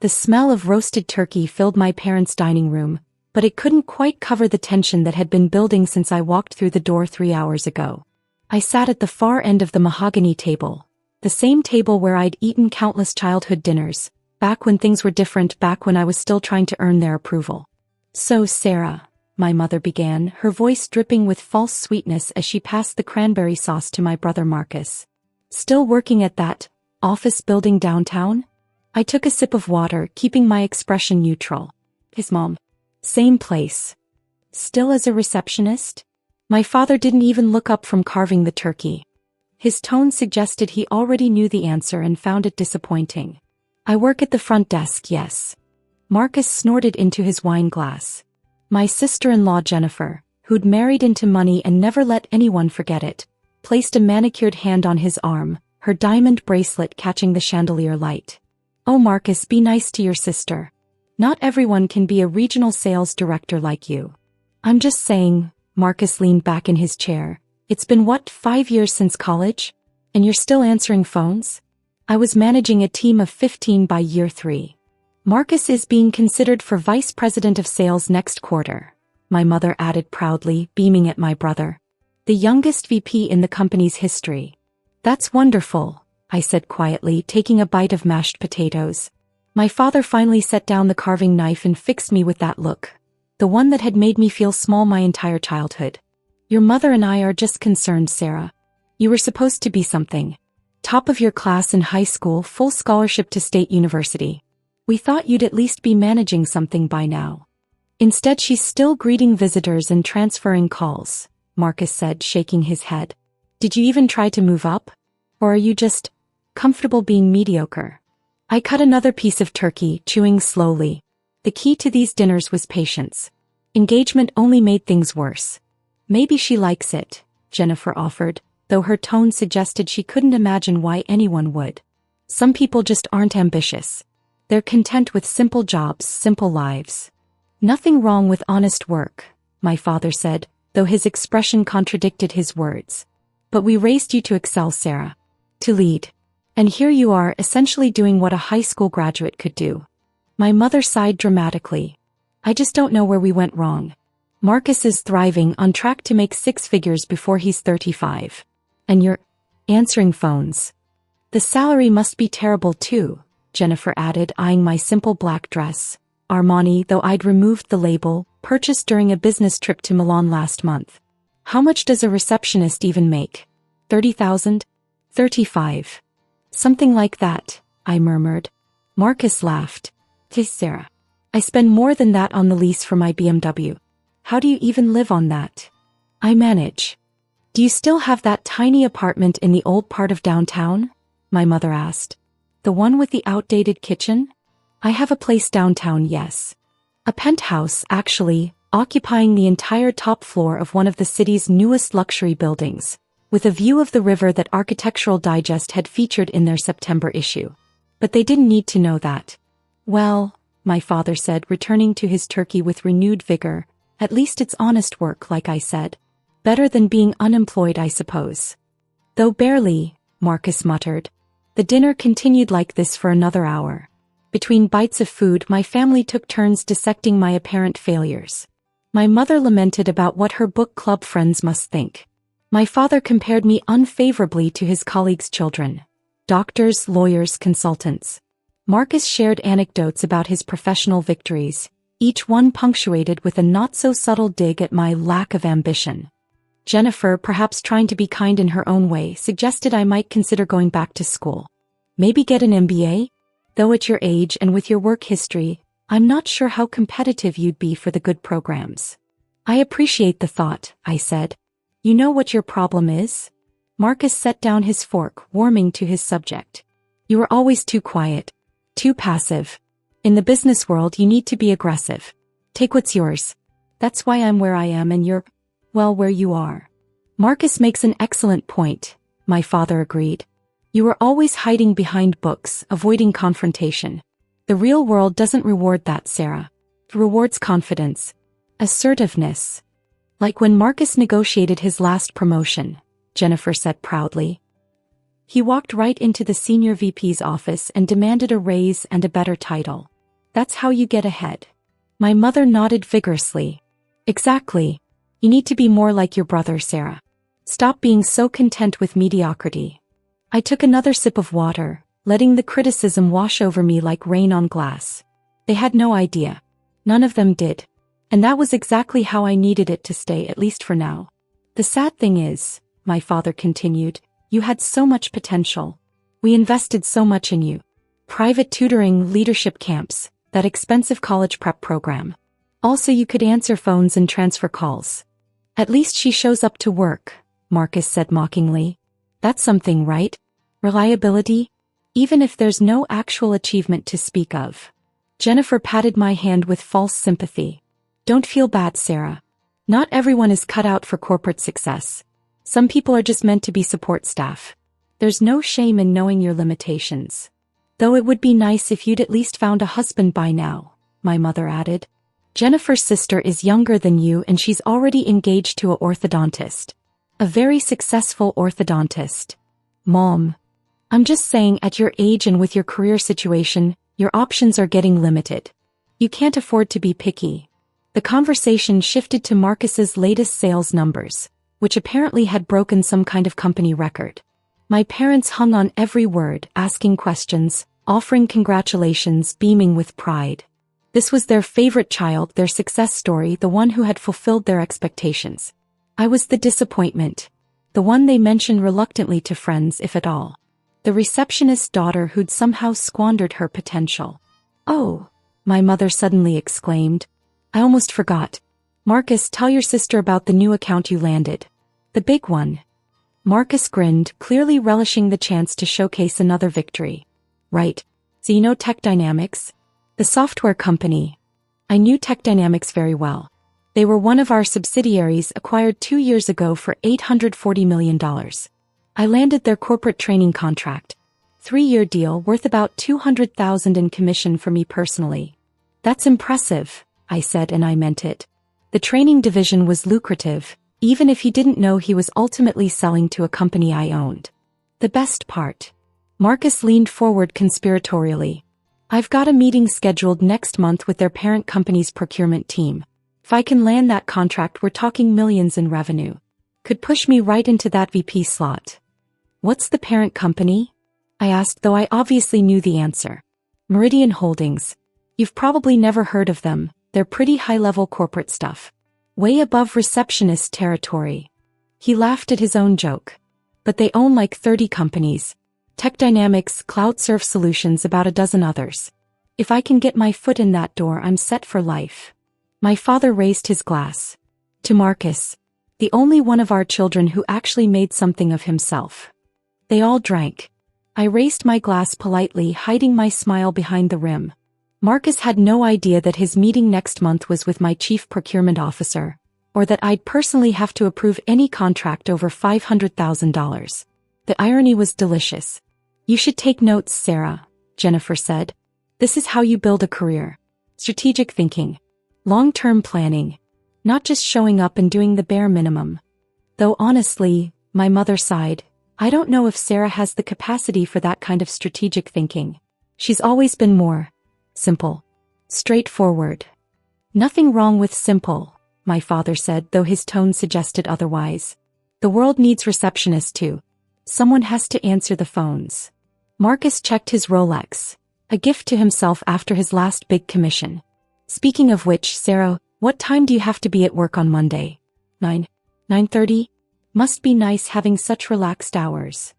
The smell of roasted turkey filled my parents' dining room, but it couldn't quite cover the tension that had been building since I walked through the door 3 hours ago. I sat at the far end of the mahogany table, the same table where I'd eaten countless childhood dinners, back when things were different, back when I was still trying to earn their approval. "So, Sarah," my mother began, her voice dripping with false sweetness as she passed the cranberry sauce to my brother Marcus. "Still working at that office building downtown?" I took a sip of water, keeping my expression neutral. "His mom. Same place. Still as a receptionist?" My father didn't even look up from carving the turkey. His tone suggested he already knew the answer and found it disappointing. "I work at the front desk, yes." Marcus snorted into his wine glass. My sister-in-law Jennifer, who'd married into money and never let anyone forget it, placed a manicured hand on his arm, her diamond bracelet catching the chandelier light. "Oh, Marcus, be nice to your sister. Not everyone can be a regional sales director like you." "I'm just saying," Marcus leaned back in his chair. "It's been 5 years since college? And you're still answering phones?" "I was managing a team of 15 by year 3. Marcus is being considered for vice president of sales next quarter," my mother added proudly, beaming at my brother. "The youngest VP in the company's history." "That's wonderful," I said quietly, taking a bite of mashed potatoes. My father finally set down the carving knife and fixed me with that look, the one that had made me feel small my entire childhood. "Your mother and I are just concerned, Sarah. You were supposed to be something. Top of your class in high school, full scholarship to state university. We thought you'd at least be managing something by now. Instead, she's still greeting visitors and transferring calls," Marcus said, shaking his head. "Did you even try to move up? Or are you just comfortable being mediocre?" I cut another piece of turkey, chewing slowly. The key to these dinners was patience. Engagement only made things worse. "Maybe she likes it," Jennifer offered, though her tone suggested she couldn't imagine why anyone would. "Some people just aren't ambitious. They're content with simple jobs, simple lives." "Nothing wrong with honest work," my father said, though his expression contradicted his words. "But we raised you to excel, Sarah. To lead. And here you are, essentially doing what a high school graduate could do." My mother sighed dramatically. "I just don't know where we went wrong. Marcus is thriving, on track to make 6 figures before he's 35. And you're answering phones. The salary must be terrible too," Jennifer added, eyeing my simple black dress. Armani, though I'd removed the label, purchased during a business trip to Milan last month. "How much does a receptionist even make? 30,000? 35. Something like that," I murmured. Marcus laughed. "Sarah, I spend more than that on the lease for my BMW. How do you even live on that?" "I manage." "Do you still have that tiny apartment in the old part of downtown?" my mother asked. "The one with the outdated kitchen?" "I have a place downtown, yes. A penthouse, actually, occupying the entire top floor of one of the city's newest luxury buildings, with a view of the river that Architectural Digest had featured in their September issue. But they didn't need to know that." "Well," my father said, returning to his turkey with renewed vigor, "at least it's honest work, like I said. Better than being unemployed, I suppose." "Though barely," Marcus muttered. The dinner continued like this for another hour. Between bites of food, my family took turns dissecting my apparent failures. My mother lamented about what her book club friends must think. My father compared me unfavorably to his colleagues' children. Doctors, lawyers, consultants. Marcus shared anecdotes about his professional victories, each one punctuated with a not-so-subtle dig at my lack of ambition. Jennifer, perhaps trying to be kind in her own way, suggested I might consider going back to school. Maybe get an MBA? Though at your age and with your work history, I'm not sure how competitive you'd be for the good programs. "I appreciate the thought," I said. "You know what your problem is?" Marcus set down his fork, warming to his subject. "You are always too quiet. Too passive. In the business world, you need to be aggressive. Take what's yours. That's why I'm where I am and you're, well, where you are." "Marcus makes an excellent point," my father agreed. "You are always hiding behind books, avoiding confrontation. The real world doesn't reward that, Sarah. It rewards confidence. Assertiveness. Like when Marcus negotiated his last promotion," Jennifer said proudly. He walked right into the senior VP's office and demanded a raise and a better title. That's how you get ahead. My mother nodded vigorously. Exactly. You need to be more like your brother, Sarah. Stop being so content with mediocrity. I took another sip of water, letting the criticism wash over me like rain on glass. They had no idea. None of them did. And that was exactly how I needed it to stay, at least for now. The sad thing is, my father continued, you had so much potential. We invested so much in you. Private tutoring, leadership camps, that expensive college prep program. Also, you could answer phones and transfer calls. At least she shows up to work, Marcus said mockingly. That's something, right? Reliability? Even if there's no actual achievement to speak of. Jennifer patted my hand with false sympathy. Don't feel bad, Sarah. Not everyone is cut out for corporate success. Some people are just meant to be support staff. There's no shame in knowing your limitations. Though it would be nice if you'd at least found a husband by now, my mother added. Jennifer's sister is younger than you and she's already engaged to an orthodontist. A very successful orthodontist. Mom. I'm just saying, at your age and with your career situation, your options are getting limited. You can't afford to be picky. The conversation shifted to Marcus's latest sales numbers, which apparently had broken some kind of company record. My parents hung on every word, asking questions, offering congratulations, beaming with pride. This was their favorite child, their success story, the one who had fulfilled their expectations. I was the disappointment. The one they mentioned reluctantly to friends, if at all. The receptionist's daughter who'd somehow squandered her potential. Oh, my mother suddenly exclaimed. I almost forgot. Marcus, tell your sister about the new account you landed. The big one. Marcus grinned, clearly relishing the chance to showcase another victory. Right. So you know Tech Dynamics? The software company. I knew Tech Dynamics very well. They were one of our subsidiaries acquired 2 years ago for $840 million. I landed their corporate training contract. 3-year deal worth about $200,000 in commission for me personally. That's impressive, I said, and I meant it. The training division was lucrative, even if he didn't know he was ultimately selling to a company I owned. The best part. Marcus leaned forward conspiratorially. I've got a meeting scheduled next month with their parent company's procurement team. If I can land that contract, we're talking millions in revenue. Could push me right into that VP slot. What's the parent company? I asked, though I obviously knew the answer. Meridian Holdings. You've probably never heard of them. They're pretty high-level corporate stuff. Way above Receptionist territory. He laughed at his own joke. But they own like 30 companies. Tech Dynamics, CloudServe Solutions, about a dozen others. If I can get my foot in that door, I'm set for life. My father raised his glass. To Marcus. The only one of our children who actually made something of himself. They all drank. I raised my glass politely, hiding my smile behind the rim. Marcus had no idea that his meeting next month was with my chief procurement officer, or that I'd personally have to approve any contract over $500,000. The irony was delicious. You should take notes, Sarah, Jennifer said. This is how you build a career. Strategic thinking. Long-term planning. Not just showing up and doing the bare minimum. Though honestly, my mother sighed, I don't know if Sarah has the capacity for that kind of strategic thinking. She's always been more simple. Straightforward. Nothing wrong with simple, my father said, though his tone suggested otherwise. The world needs receptionists too. Someone has to answer the phones. Marcus checked his Rolex, a gift to himself after his last big commission. Speaking of which, Sarah, what time do you have to be at work on Monday? 9:30? Must be nice having such relaxed hours.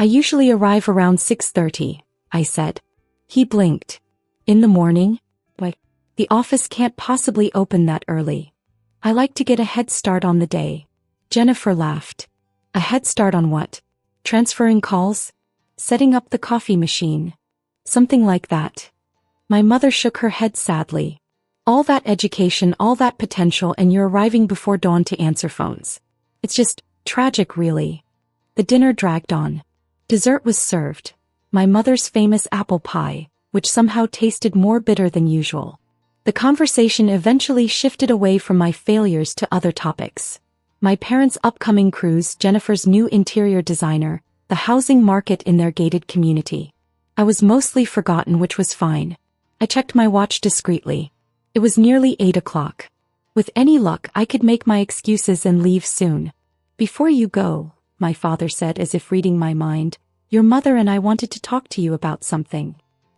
I usually arrive around 6:30, I said. He blinked. In the morning? But the office can't possibly open that early. I like to get a head start on the day. Jennifer laughed. A head start on what? Transferring calls? Setting up the coffee machine? Something like that. My mother shook her head sadly. All that education, all that potential, and you're arriving before dawn to answer phones. It's just tragic, really. The dinner dragged on. Dessert was served. My mother's famous apple pie, which somehow tasted more bitter than usual. The conversation eventually shifted away from my failures to other topics. My parents' upcoming cruise, Jennifer's new interior designer, the housing market in their gated community. I was mostly forgotten, which was fine. I checked my watch discreetly. It was nearly 8 o'clock. With any luck, I could make my excuses and leave soon. Before you go, my father said as if reading my mind, your mother and I wanted to talk to you about something.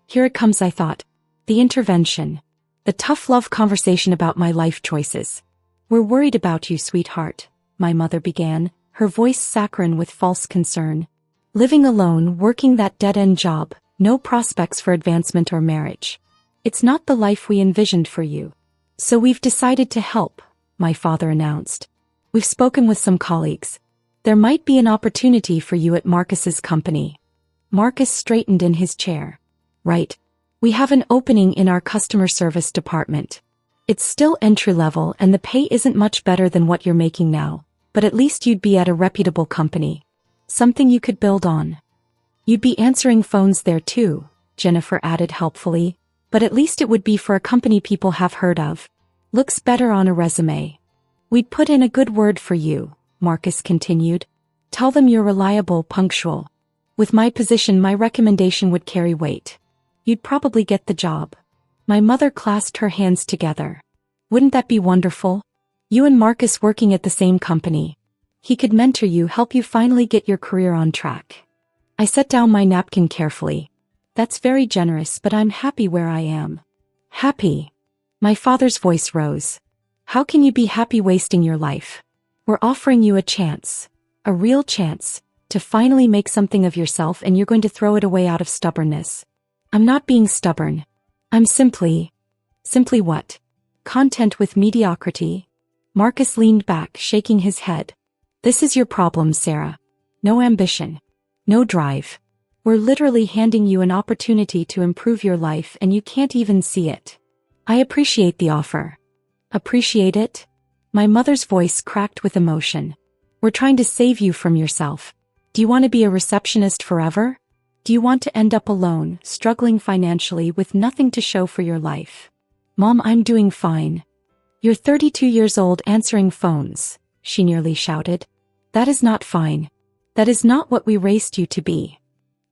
Here it comes, I thought. The intervention. The tough love conversation about my life choices. We're worried about you, sweetheart, my mother began, her voice saccharine with false concern. Living alone, working that dead-end job, no prospects for advancement or marriage. It's not the life we envisioned for you. So we've decided to help, my father announced. We've spoken with some colleagues. There might be an opportunity for you at Marcus's company. Marcus straightened in his chair. Right. We have an opening in our customer service department. It's still entry-level and the pay isn't much better than what you're making now, but at least you'd be at a reputable company. Something you could build on. You'd be answering phones there too, Jennifer added helpfully, but at least it would be for a company people have heard of. Looks better on a resume. We'd put in a good word for you, Marcus continued. Tell them you're reliable, punctual. With my position, my recommendation would carry weight. You'd probably get the job. My mother clasped her hands together. Wouldn't that be wonderful? You and Marcus working at the same company. He could mentor you, help you finally get your career on track. I set down my napkin carefully. That's very generous, but I'm happy where I am. Happy? My father's voice rose. How can you be happy wasting your life? We're offering you a chance, a real chance, to finally make something of yourself, and you're going to throw it away out of stubbornness. I'm not being stubborn. I'm simply what? Content with mediocrity? Marcus leaned back, shaking his head. This is your problem, Sarah. No ambition. No drive. We're literally handing you an opportunity to improve your life and you can't even see it. I appreciate the offer. Appreciate it? My mother's voice cracked with emotion. We're trying to save you from yourself. Do you want to be a receptionist forever? Do you want to end up alone, struggling financially with nothing to show for your life? Mom, I'm doing fine. You're 32 years old answering phones, she nearly shouted. That is not fine. That is not what we raised you to be.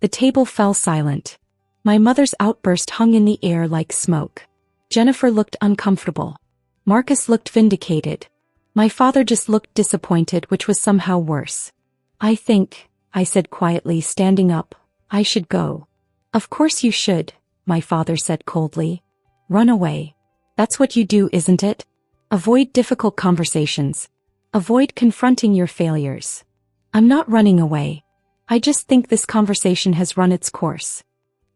The table fell silent. My mother's outburst hung in the air like smoke. Jennifer looked uncomfortable. Marcus looked vindicated. My father just looked disappointed, which was somehow worse. I think, I said quietly, standing up, I should go. Of course you should, my father said coldly. Run away. That's what you do, isn't it? Avoid difficult conversations. Avoid confronting your failures. I'm not running away. I just think this conversation has run its course.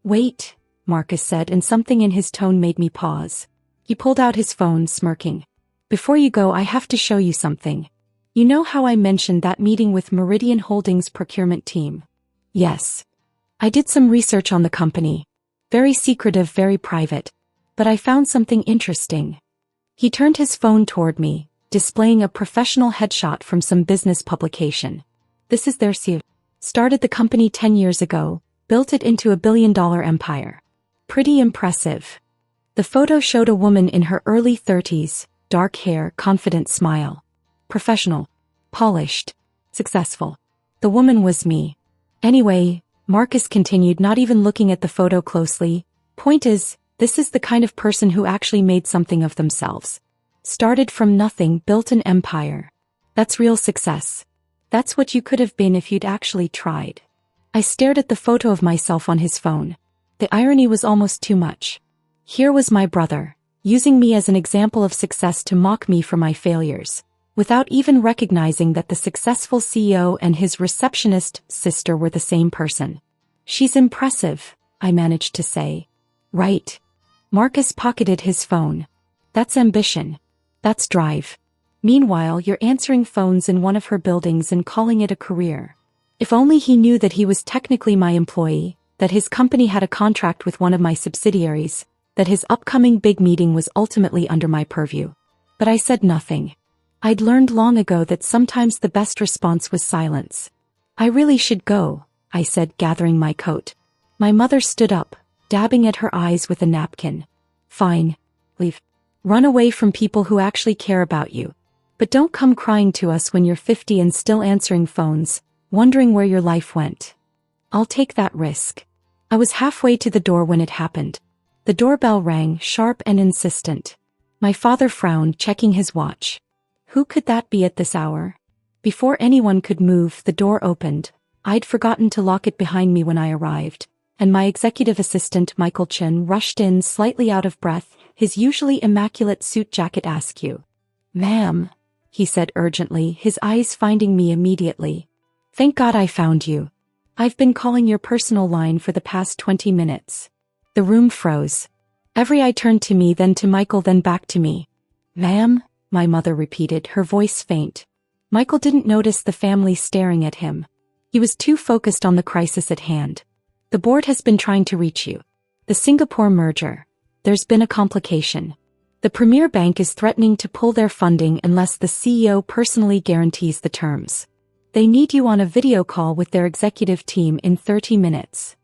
Wait, Marcus said, and something in his tone made me pause. He pulled out his phone, smirking. Before you go, I have to show you something. You know how I mentioned that meeting with Meridian Holdings' procurement team? Yes. I did some research on the company. Very secretive, very private. But I found something interesting. He turned his phone toward me, displaying a professional headshot from some business publication. This is their CEO. Started the company 10 years ago, built it into $1 billion empire. Pretty impressive. The photo showed a woman in her early 30s, dark hair, confident smile. Professional. Polished. Successful. The woman was me. Anyway, Marcus continued, not even looking at the photo closely. Point is, this is the kind of person who actually made something of themselves. Started from nothing, built an empire. That's real success. That's what you could have been if you'd actually tried. I stared at the photo of myself on his phone. The irony was almost too much. Here was my brother, using me as an example of success to mock me for my failures, without even recognizing that the successful CEO and his receptionist sister were the same person. She's impressive, I managed to say. Right. Marcus pocketed his phone. That's ambition. That's drive. Meanwhile, you're answering phones in one of her buildings and calling it a career. If only he knew that he was technically my employee, that his company had a contract with one of my subsidiaries, that his upcoming big meeting was ultimately under my purview. But I said nothing. I'd learned long ago that sometimes the best response was silence. I really should go, I said, gathering my coat. My mother stood up, dabbing at her eyes with a napkin. Fine. Leave. Run away from people who actually care about you. But don't come crying to us when you're 50 and still answering phones, wondering where your life went. I'll take that risk. I was halfway to the door when it happened. The doorbell rang, sharp and insistent. My father frowned, checking his watch. Who could that be at this hour? Before anyone could move, the door opened. I'd forgotten to lock it behind me when I arrived, and my executive assistant Michael Chin rushed in, slightly out of breath, his usually immaculate suit jacket askew. "Ma'am," he said urgently, his eyes finding me immediately. "Thank God I found you. I've been calling your personal line for the past 20 minutes. The room froze. Every eye turned to me, then to Michael, then back to me. "Ma'am," my mother repeated, her voice faint. Michael didn't notice the family staring at him. He was too focused on the crisis at hand. "The board has been trying to reach you. The Singapore merger. There's been a complication. The Premier Bank is threatening to pull their funding unless the CEO personally guarantees the terms. They need you on a video call with their executive team in 30 minutes.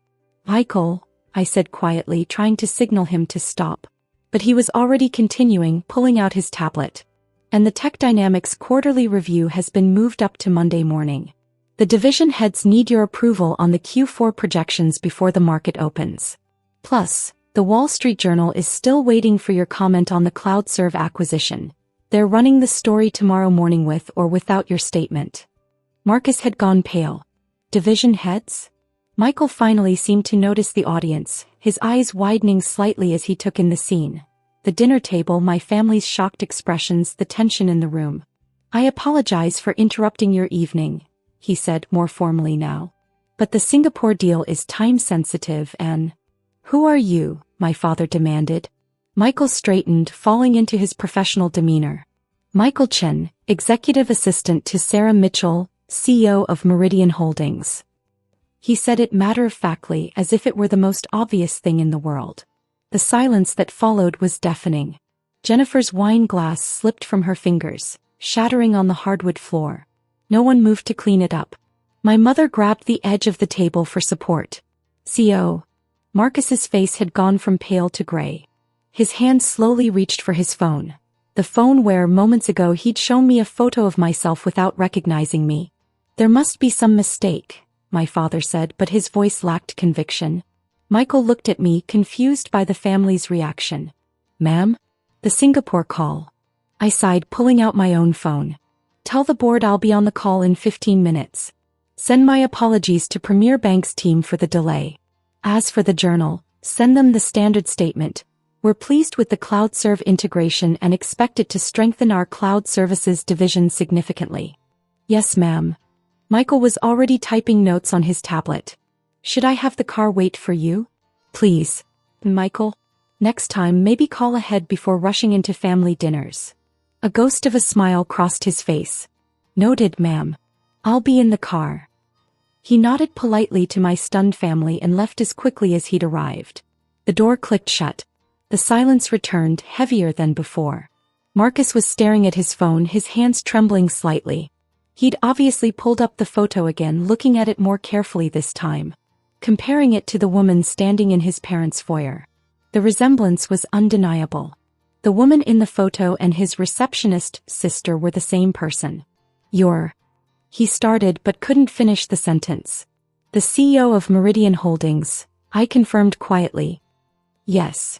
"Michael," I said quietly, trying to signal him to stop. But he was already continuing, pulling out his tablet. "And the Tech Dynamics quarterly review has been moved up to Monday morning. The division heads need your approval on the Q4 projections before the market opens. Plus, the Wall Street Journal is still waiting for your comment on the CloudServe acquisition. They're running the story tomorrow morning with or without your statement." Marcus had gone pale. "Division heads?" Michael finally seemed to notice the audience, his eyes widening slightly as he took in the scene. The dinner table, my family's shocked expressions, the tension in the room. "I apologize for interrupting your evening," he said more formally now. "But the Singapore deal is time-sensitive and—" "Who are you?" my father demanded. Michael straightened, falling into his professional demeanor. "Michael Chen, executive assistant to Sarah Mitchell, CEO of Meridian Holdings." He said it matter-of-factly, as if it were the most obvious thing in the world. The silence that followed was deafening. Jennifer's wine glass slipped from her fingers, shattering on the hardwood floor. No one moved to clean it up. My mother grabbed the edge of the table for support. "CO." Marcus's face had gone from pale to gray. His hand slowly reached for his phone. The phone where, moments ago, he'd shown me a photo of myself without recognizing me. "There must be some mistake," my father said, but his voice lacked conviction. Michael looked at me, confused by the family's reaction. "Ma'am?" "The Singapore call." I sighed, pulling out my own phone. "Tell the board I'll be on the call in 15 minutes. Send my apologies to Premier Bank's team for the delay. As for the journal, send them the standard statement. We're pleased with the CloudServe integration and expect it to strengthen our cloud services division significantly." "Yes, ma'am." Michael was already typing notes on his tablet. "Should I have the car wait for you?" "Please, Michael. Next time maybe call ahead before rushing into family dinners." A ghost of a smile crossed his face. "Noted, ma'am. I'll be in the car." He nodded politely to my stunned family and left as quickly as he'd arrived. The door clicked shut. The silence returned, heavier than before. Marcus was staring at his phone, his hands trembling slightly. He'd obviously pulled up the photo again, looking at it more carefully this time, comparing it to the woman standing in his parents' foyer. The resemblance was undeniable. The woman in the photo and his receptionist sister were the same person. "You're—" he started but couldn't finish the sentence. "The CEO of Meridian Holdings," I confirmed quietly. "Yes.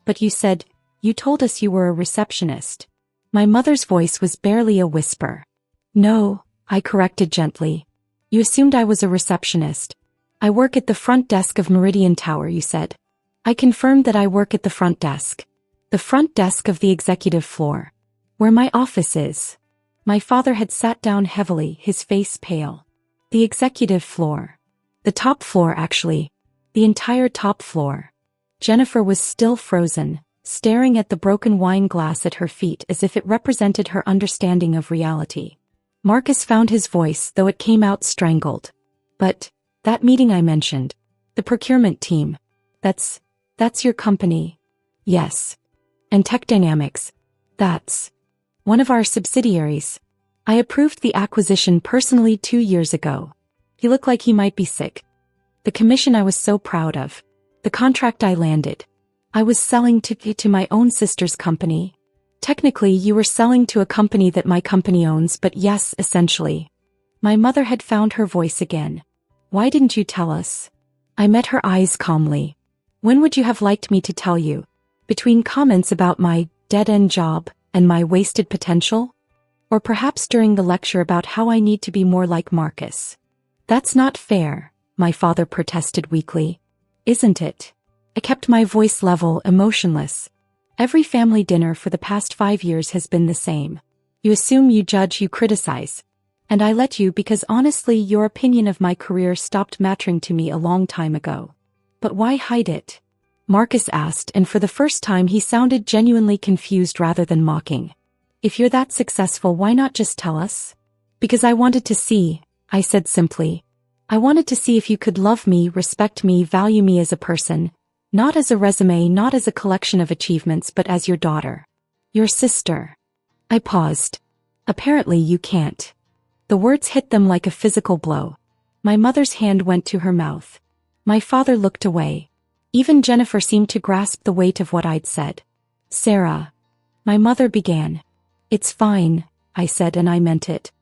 But you told us you were a receptionist." My mother's voice was barely a whisper. "No," I corrected gently. "You assumed I was a receptionist. I work at the front desk of Meridian Tower, you said." I confirmed that I work at the front desk. The front desk of the executive floor. Where my office is. My father had sat down heavily, his face pale. "The executive floor. The top floor, actually. The entire top floor." Jennifer was still frozen, staring at the broken wine glass at her feet as if it represented her understanding of reality. Marcus found his voice, though it came out strangled. "But, that meeting I mentioned. The procurement team. That's your company." "Yes. And Tech Dynamics. That's one of our subsidiaries. I approved the acquisition personally 2 years ago." He looked like he might be sick. "The commission I was so proud of. The contract I landed. I was selling to my own sister's company. Technically you were selling to a company that my company owns, but yes, essentially." My mother had found her voice again. Why didn't you tell us? I met her eyes calmly. When would you have liked me to tell you? Between comments about my dead-end job and my wasted potential? Or perhaps during the lecture about how I need to be more like Marcus? That's not fair, my father protested weakly. Isn't it? I kept my voice level, emotionless. Every family dinner for the past 5 years has been the same. You assume, you judge, you criticize. And I let you because honestly your opinion of my career stopped mattering to me a long time ago. But why hide it? Marcus asked, and for the first time he sounded genuinely confused rather than mocking. If you're that successful, why not just tell us? Because I wanted to see, I said simply. I wanted to see if you could love me, respect me, value me as a person, not as a resume, not as a collection of achievements, but as your daughter. Your sister. I paused. Apparently you can't. The words hit them like a physical blow. My mother's hand went to her mouth. My father looked away. Even Jennifer seemed to grasp the weight of what I'd said. Sarah. My mother began. It's fine, I said, and I meant it.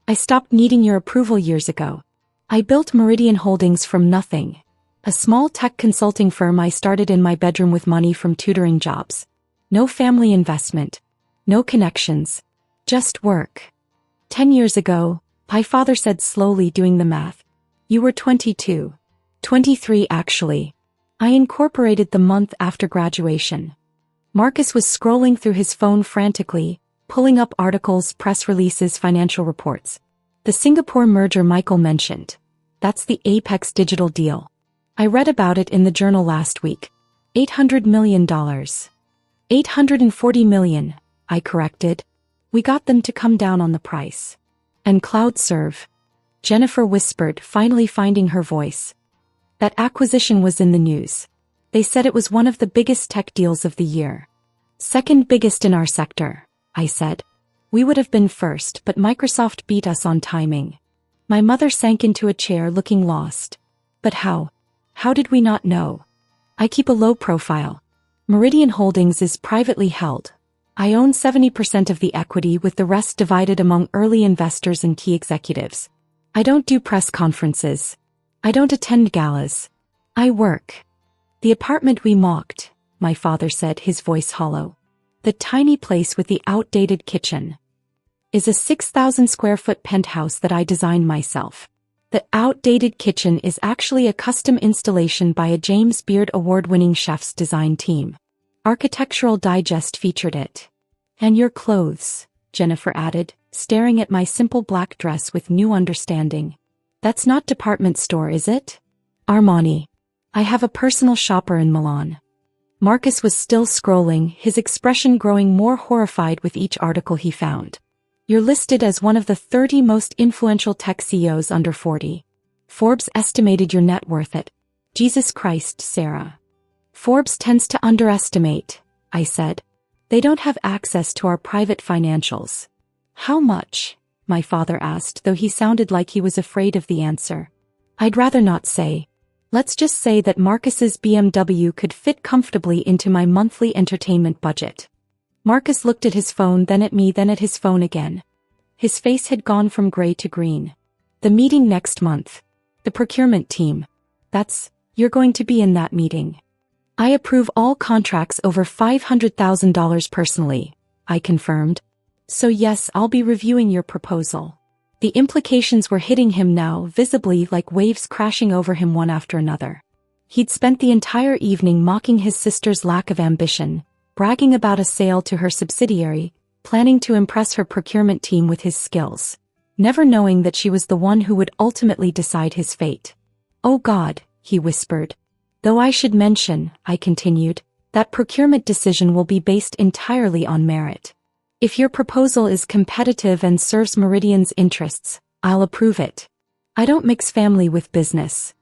I stopped needing your approval years ago. I built Meridian Holdings from nothing. A small tech consulting firm I started in my bedroom with money from tutoring jobs. No family investment. No connections. Just work. 10 years ago, my father said slowly, doing the math. You were 22. 23 actually. I incorporated the month after graduation. Marcus was scrolling through his phone frantically, pulling up articles, press releases, financial reports. The Singapore merger Michael mentioned. That's the Apex Digital deal. I read about it in the journal last week. $800 million. $840 million, I corrected. We got them to come down on the price. And CloudServe. Jennifer whispered, finally finding her voice. That acquisition was in the news. They said it was one of the biggest tech deals of the year. Second biggest in our sector, I said. We would have been first, but Microsoft beat us on timing. My mother sank into a chair, looking lost. But how? How did we not know? I keep a low profile. Meridian Holdings is privately held. I own 70% of the equity, with the rest divided among early investors and key executives. I don't do press conferences. I don't attend galas. I work. The apartment we mocked, my father said, his voice hollow. The tiny place with the outdated kitchen. Is a 6,000 square foot penthouse that I designed myself. The outdated kitchen is actually a custom installation by a James Beard award-winning chef's design team. Architectural Digest featured it. And your clothes, Jennifer added, staring at my simple black dress with new understanding. That's not department store, is it? Armani. I have a personal shopper in Milan. Marcus was still scrolling, his expression growing more horrified with each article he found. You're listed as one of the 30 most influential tech CEOs under 40. Forbes estimated your net worth at... Jesus Christ, Sarah. Forbes tends to underestimate, I said. They don't have access to our private financials. How much? My father asked, though he sounded like he was afraid of the answer. I'd rather not say. Let's just say that Marcus's BMW could fit comfortably into my monthly entertainment budget. Marcus looked at his phone, then at me, then at his phone again. His face had gone from gray to green. The meeting next month. The procurement team. You're going to be in that meeting. I approve all contracts over $500,000 personally, I confirmed. So yes, I'll be reviewing your proposal. The implications were hitting him now, visibly, like waves crashing over him one after another. He'd spent the entire evening mocking his sister's lack of ambition, bragging about a sale to her subsidiary, planning to impress her procurement team with his skills, never knowing that she was the one who would ultimately decide his fate. Oh God, he whispered. Though I should mention, I continued, that procurement decision will be based entirely on merit. If your proposal is competitive and serves Meridian's interests, I'll approve it. I don't mix family with business.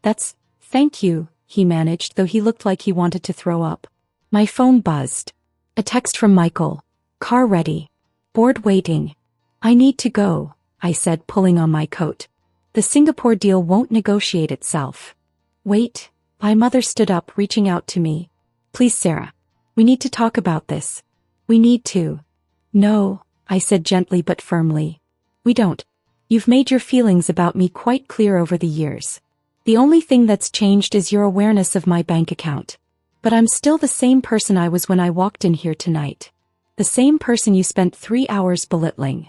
Thank you, he managed, though he looked like he wanted to throw up. My phone buzzed. A text from Michael. Car ready. Board waiting. I need to go, I said, pulling on my coat. The Singapore deal won't negotiate itself. Wait. My mother stood up, reaching out to me. Please, Sarah. We need to talk about this. We need to. No, I said gently but firmly. We don't. You've made your feelings about me quite clear over the years. The only thing that's changed is your awareness of my bank account. But I'm still the same person I was when I walked in here tonight. The same person you spent 3 hours belittling.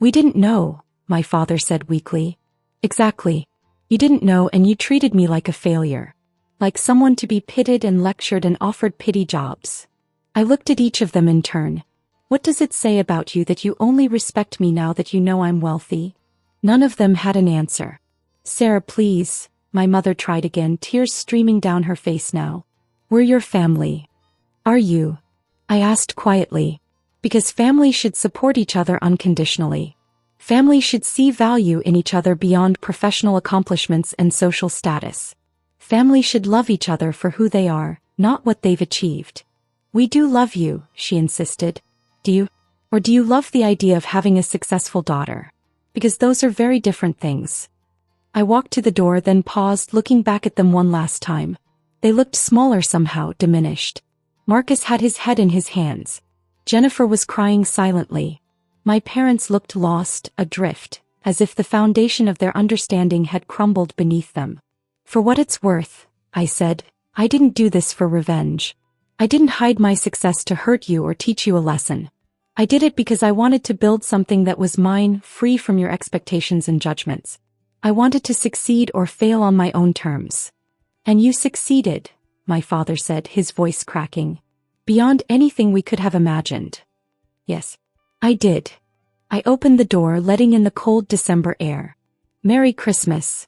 We didn't know, my father said weakly. Exactly. You didn't know, and you treated me like a failure. Like someone to be pitied and lectured and offered pity jobs. I looked at each of them in turn. What does it say about you that you only respect me now that you know I'm wealthy? None of them had an answer. Sarah, please, my mother tried again, tears streaming down her face now. We're your family. Are you? I asked quietly. Because family should support each other unconditionally. Family should see value in each other beyond professional accomplishments and social status. Family should love each other for who they are, not what they've achieved. We do love you, she insisted. Do you? Or do you love the idea of having a successful daughter? Because those are very different things. I walked to the door, then paused, looking back at them one last time. They looked smaller somehow, diminished. Marcus had his head in his hands. Jennifer was crying silently. My parents looked lost, adrift, as if the foundation of their understanding had crumbled beneath them. For what it's worth, I said, I didn't do this for revenge. I didn't hide my success to hurt you or teach you a lesson. I did it because I wanted to build something that was mine, free from your expectations and judgments. I wanted to succeed or fail on my own terms. And you succeeded, my father said, his voice cracking. Beyond anything we could have imagined. Yes, I did. I opened the door, letting in the cold December air. Merry Christmas.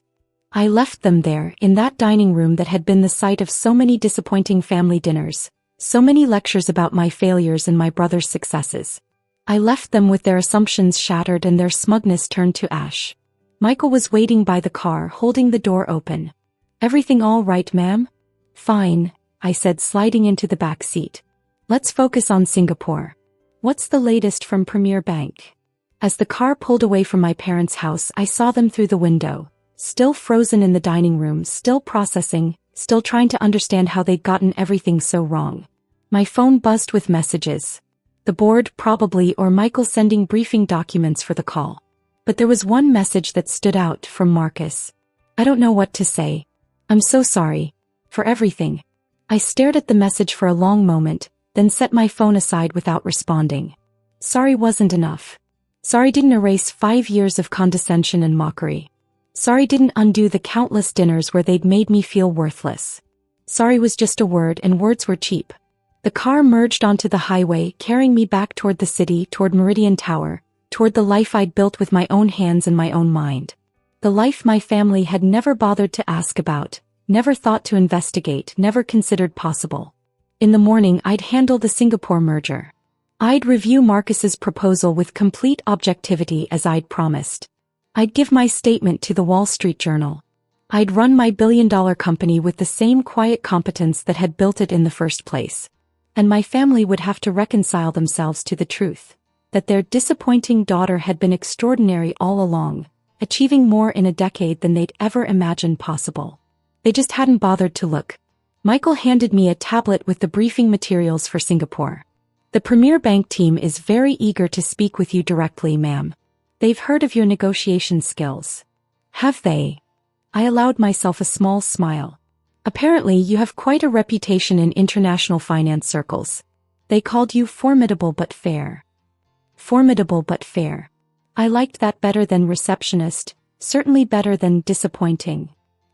I left them there, in that dining room that had been the site of so many disappointing family dinners, so many lectures about my failures and my brother's successes. I left them with their assumptions shattered and their smugness turned to ash. Michael was waiting by the car, holding the door open. Everything all right, ma'am? Fine, I said, sliding into the back seat. Let's focus on Singapore. What's the latest from Premier Bank? As the car pulled away from my parents' house, I saw them through the window, still frozen in the dining room, still processing, still trying to understand how they'd gotten everything so wrong. My phone buzzed with messages. The board probably, or Michael sending briefing documents for the call. But there was one message that stood out, from Marcus. I don't know what to say. I'm so sorry. For everything. I stared at the message for a long moment, then set my phone aside without responding. Sorry wasn't enough. Sorry didn't erase 5 years of condescension and mockery. Sorry didn't undo the countless dinners where they'd made me feel worthless. Sorry was just a word, and words were cheap. The car merged onto the highway, carrying me back toward the city, toward Meridian Tower, toward the life I'd built with my own hands and my own mind. The life my family had never bothered to ask about, never thought to investigate, never considered possible. In the morning, I'd handle the Singapore merger. I'd review Marcus's proposal with complete objectivity as I'd promised. I'd give my statement to the Wall Street Journal. I'd run my billion-dollar company with the same quiet competence that had built it in the first place. And my family would have to reconcile themselves to the truth, that their disappointing daughter had been extraordinary all along, achieving more in a decade than they'd ever imagined possible. They just hadn't bothered to look. Michael handed me a tablet with the briefing materials for Singapore. The Premier Bank team is very eager to speak with you directly, ma'am. They've heard of your negotiation skills. Have they? I allowed myself a small smile. Apparently you have quite a reputation in international finance circles. They called you formidable but fair. Formidable but fair. I liked that better than receptionist, certainly better than disappointing.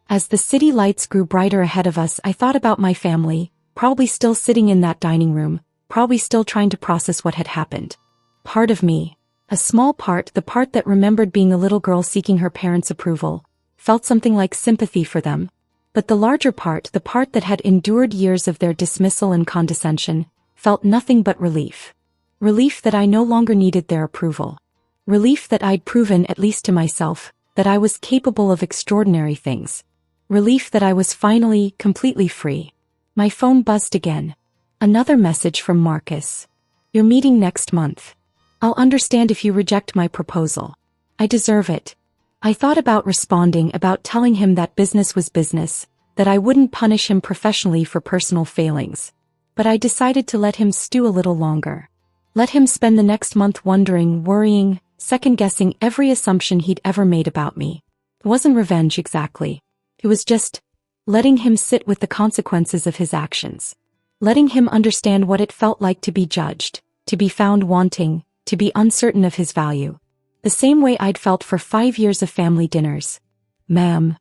As the city lights grew brighter ahead of us, I thought about my family, probably still sitting in that dining room, probably still trying to process what had happened. Part of me, a small part, the part that remembered being a little girl seeking her parents' approval, felt something like sympathy for them. But the larger part, the part that had endured years of their dismissal and condescension, felt nothing but relief. Relief that I no longer needed their approval. Relief that I'd proven, at least to myself, that I was capable of extraordinary things. Relief that I was finally, completely free. My phone buzzed again. Another message from Marcus. You're meeting next month. I'll understand if you reject my proposal. I deserve it. I thought about responding, about telling him that business was business, that I wouldn't punish him professionally for personal failings. But I decided to let him stew a little longer. Let him spend the next month wondering, worrying, second-guessing every assumption he'd ever made about me. It wasn't revenge exactly. It was just letting him sit with the consequences of his actions. Letting him understand what it felt like to be judged, to be found wanting, to be uncertain of his value. The same way I'd felt for 5 years of family dinners. Ma'am.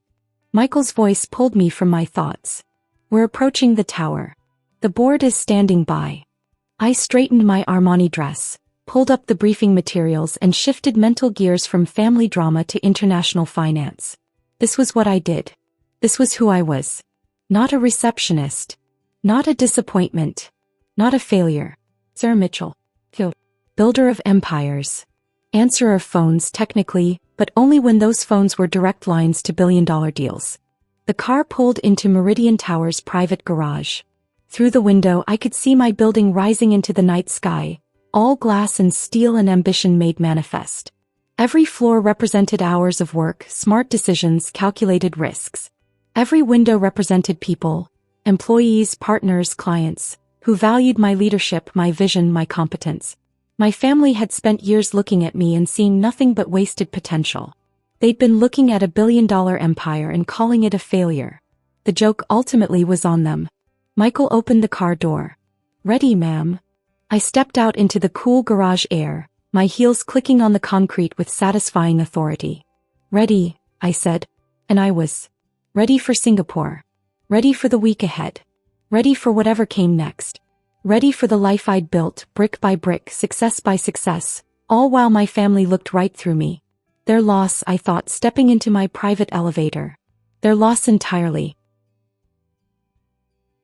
Michael's voice pulled me from my thoughts. We're approaching the tower. The board is standing by. I straightened my Armani dress, pulled up the briefing materials and shifted mental gears from family drama to international finance. This was what I did. This was who I was. Not a receptionist. Not a disappointment. Not a failure. Sarah Mitchell. Builder of empires. Answerer of phones technically, but only when those phones were direct lines to billion-dollar deals. The car pulled into Meridian Tower's private garage. Through the window I could see my building rising into the night sky, all glass and steel and ambition made manifest. Every floor represented hours of work, smart decisions, calculated risks. Every window represented people, employees, partners, clients, who valued my leadership, my vision, my competence. My family had spent years looking at me and seeing nothing but wasted potential. They'd been looking at a billion-dollar empire and calling it a failure. The joke ultimately was on them. Michael opened the car door. Ready, ma'am. I stepped out into the cool garage air, my heels clicking on the concrete with satisfying authority. Ready, I said. And I was. Ready for Singapore. Ready for the week ahead. Ready for whatever came next. Ready for the life I'd built, brick by brick, success by success, all while my family looked right through me. Their loss, I thought, stepping into my private elevator. Their loss entirely.